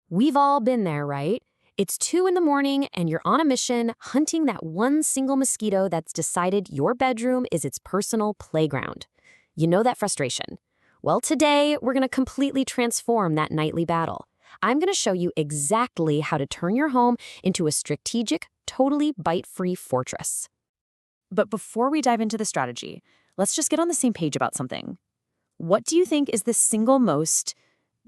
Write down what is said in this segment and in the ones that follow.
We've all been there, right? It's 2 in the morning and you're on a mission hunting that one single mosquito that's decided your bedroom is its personal playground. You know that frustration. Well, today we're going to completely transform that nightly battle. I'm going to show you exactly how to turn your home into a strategic, totally bite-free fortress. But before we dive into the strategy, let's just get on the same page about something. What do you think is the single most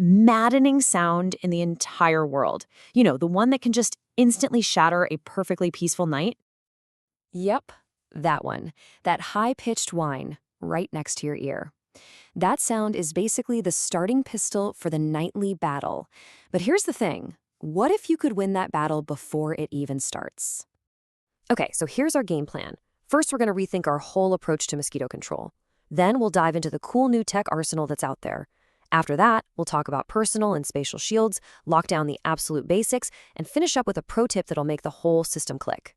maddening sound in the entire world? You know, the one that can just instantly shatter a perfectly peaceful night? Yep, that one. That high-pitched whine right next to your ear. That sound is basically the starting pistol for the nightly battle. But here's the thing. What if you could win that battle before it even starts? Okay, so here's our game plan. First, we're going to rethink our whole approach to mosquito control. Then we'll dive into the cool new tech arsenal that's out there. After that, we'll talk about personal and spatial shields, lock down the absolute basics, and finish up with a pro tip that'll make the whole system click.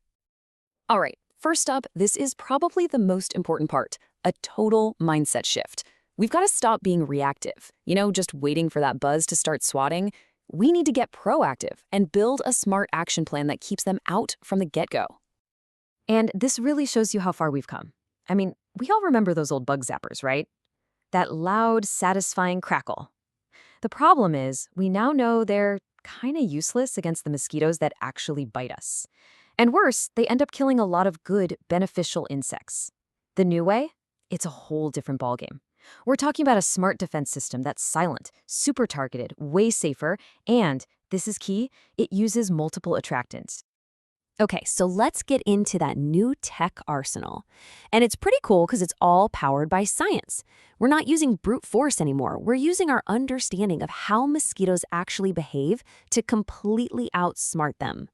All right, first up, this is probably the most important part, a total mindset shift. We've got to stop being reactive, just waiting for that buzz to start swatting. We need to get proactive and build a smart action plan that keeps them out from the get-go. And this really shows you how far we've come. I mean, we all remember those old bug zappers, right? That loud, satisfying crackle. The problem is, we now know they're kind of useless against the mosquitoes that actually bite us. And worse, they end up killing a lot of good, beneficial insects. The new way? It's a whole different ballgame. We're talking about a smart defense system that's silent, super targeted, way safer, and, this is key, it uses multiple attractants. Okay, so let's get into that new tech arsenal. And it's pretty cool because it's all powered by science. We're not using brute force anymore. We're using our understanding of how mosquitoes actually behave to completely outsmart them.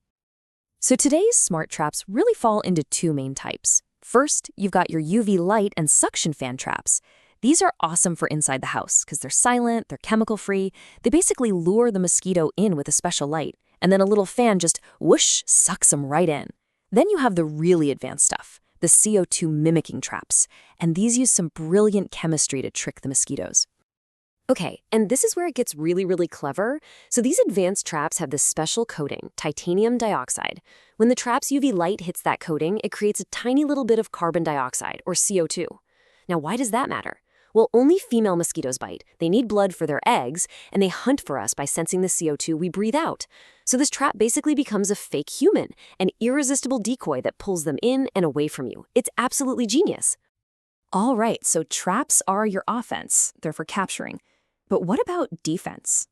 So today's smart traps really fall into two main types. First, you've got your UV light and suction fan traps. These are awesome for inside the house because they're silent, they're chemical-free. They basically lure the mosquito in with a special light, and then a little fan just whoosh sucks them right in. Then you have the really advanced stuff, the CO2 mimicking traps, and these use some brilliant chemistry to trick the mosquitoes. Okay, and this is where it gets really, really clever. So these advanced traps have this special coating, titanium dioxide. When the trap's UV light hits that coating, it creates a tiny little bit of carbon dioxide, or CO2. Now, why does that matter? Well, only female mosquitoes bite. They need blood for their eggs, and they hunt for us by sensing the CO2 we breathe out. So this trap basically becomes a fake human, an irresistible decoy that pulls them in and away from you. It's absolutely genius. All right, so traps are your offense. They're for capturing. But what about defense?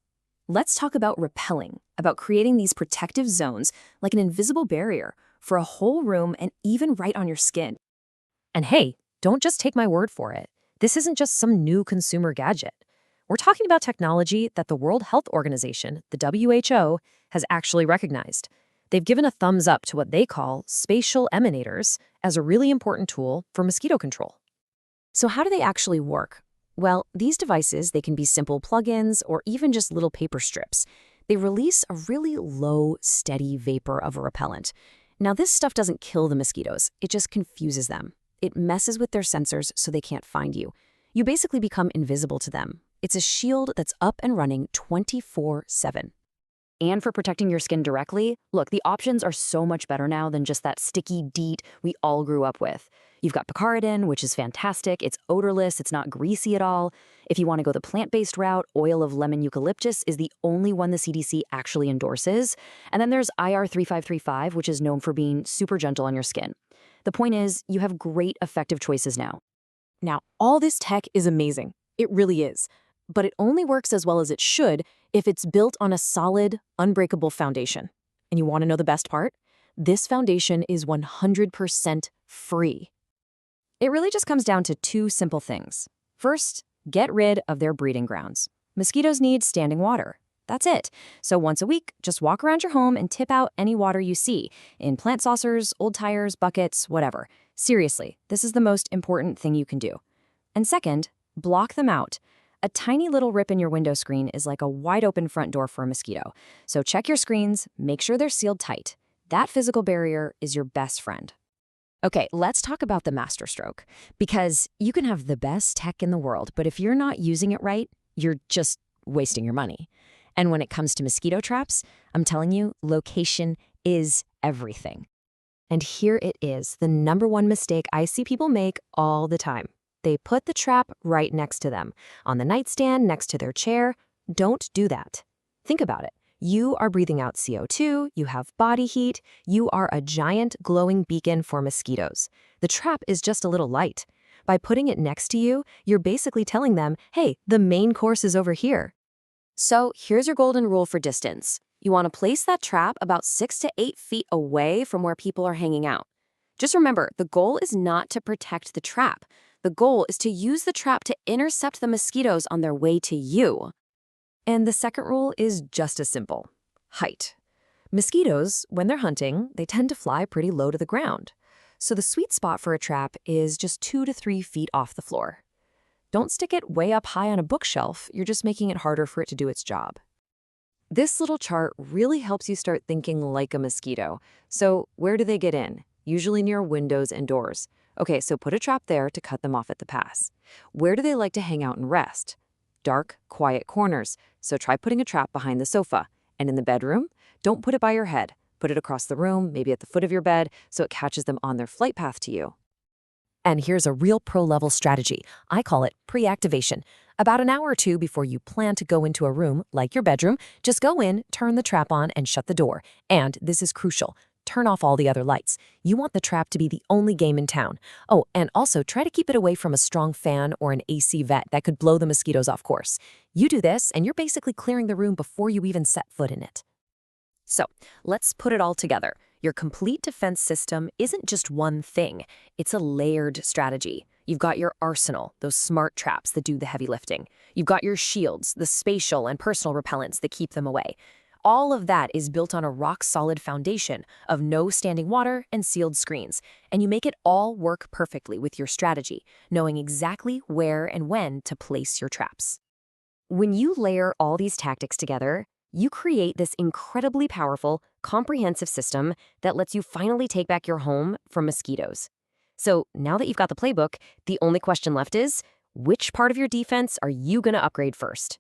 Let's talk about repelling, about creating these protective zones like an invisible barrier for a whole room and even right on your skin. And hey, don't just take my word for it. This isn't just some new consumer gadget. We're talking about technology that the World Health Organization, the WHO, has actually recognized. They've given a thumbs up to what they call spatial emanators as a really important tool for mosquito control. So how do they actually work? Well, these devices, they can be simple plugins or even just little paper strips. They release a really low, steady vapor of a repellent. Now, this stuff doesn't kill the mosquitoes. It just confuses them. It messes with their sensors so they can't find you. You basically become invisible to them. It's a shield that's up and running 24/7. And for protecting your skin directly, look, the options are so much better now than just that sticky DEET we all grew up with. You've got Picaridin, which is fantastic. It's odorless. It's not greasy at all. If you want to go the plant-based route, oil of lemon eucalyptus is the only one the CDC actually endorses. And then there's IR3535, which is known for being super gentle on your skin. The point is, you have great effective choices now. Now, all this tech is amazing. It really is. But it only works as well as it should if it's built on a solid, unbreakable foundation. And you want to know the best part? This foundation is 100% free. It really just comes down to two simple things. First, get rid of their breeding grounds. Mosquitoes need standing water. That's it. So once a week, just walk around your home and tip out any water you see, in plant saucers, old tires, buckets, whatever. Seriously, this is the most important thing you can do. And second, block them out. A tiny little rip in your window screen is like a wide open front door for a mosquito. So check your screens, make sure they're sealed tight. That physical barrier is your best friend. Okay, let's talk about the masterstroke. Because you can have the best tech in the world, but if you're not using it right, you're just wasting your money. And when it comes to mosquito traps, I'm telling you, location is everything. And here it is, the #1 mistake I see people make all the time. They put the trap right next to them, on the nightstand, next to their chair. Don't do that. Think about it. You are breathing out CO2, you have body heat, you are a giant glowing beacon for mosquitoes. The trap is just a little light. By putting it next to you, you're basically telling them, hey, the main course is over here. So here's your golden rule for distance. You want to place that trap about 6 to 8 feet away from where people are hanging out. Just remember, the goal is not to protect the trap. The goal is to use the trap to intercept the mosquitoes on their way to you. And the second rule is just as simple. Height. Mosquitoes, when they're hunting, they tend to fly pretty low to the ground. So the sweet spot for a trap is just 2 to 3 feet off the floor. Don't stick it way up high on a bookshelf, you're just making it harder for it to do its job. This little chart really helps you start thinking like a mosquito. So where do they get in? Usually near windows and doors. Okay, so put a trap there to cut them off at the pass. Where do they like to hang out and rest? Dark, quiet corners, so try putting a trap behind the sofa. And in the bedroom, don't put it by your head. Put it across the room, maybe at the foot of your bed, so it catches them on their flight path to you. And here's a real pro-level strategy. I call it pre-activation. About an hour or two before you plan to go into a room, like your bedroom, just go in, turn the trap on, and shut the door. And this is crucial. Turn off all the other lights. You want the trap to be the only game in town. Oh, and also try to keep it away from a strong fan or an AC vent that could blow the mosquitoes off course. You do this, and you're basically clearing the room before you even set foot in it. So, let's put it all together. Your complete defense system isn't just one thing. It's a layered strategy. You've got your arsenal, those smart traps that do the heavy lifting. You've got your shields, the spatial and personal repellents that keep them away. All of that is built on a rock-solid foundation of no standing water and sealed screens, and you make it all work perfectly with your strategy, knowing exactly where and when to place your traps. When you layer all these tactics together, you create this incredibly powerful, comprehensive system that lets you finally take back your home from mosquitoes. So now that you've got the playbook, the only question left is, which part of your defense are you going to upgrade first?